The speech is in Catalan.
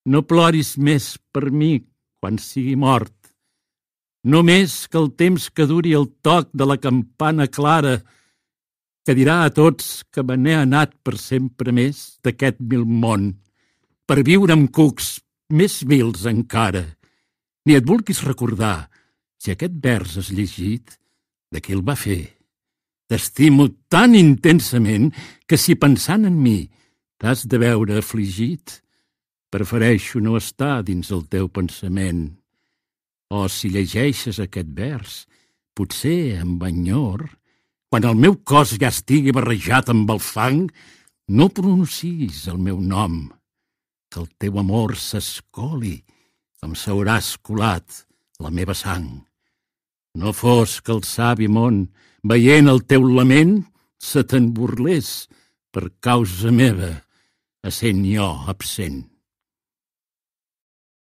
no ploris més per mi quan sigui mort. No més que el temps que duri el toc de la campana clara que dirà a tots que me n'he anat per sempre més d'aquest vil món, per viure amb cucs més vils encara. Ni et vulguis recordar, si aquest vers has llegit, de qui el va fer. T'estimo tan intensament que si pensant en mi t'has de veure afligit, prefereixo no estar dins el teu pensament. O si llegeixes aquest vers, potser amb enyor, quan el meu cos ja estigui barrejat amb el fang, no pronunciïs el meu nom, que el teu amor s'escoli com s'haurà escolat la meva sang. No fos que el savi món, veient el teu lament, se te'n burlés per causa meva, essent jo absent.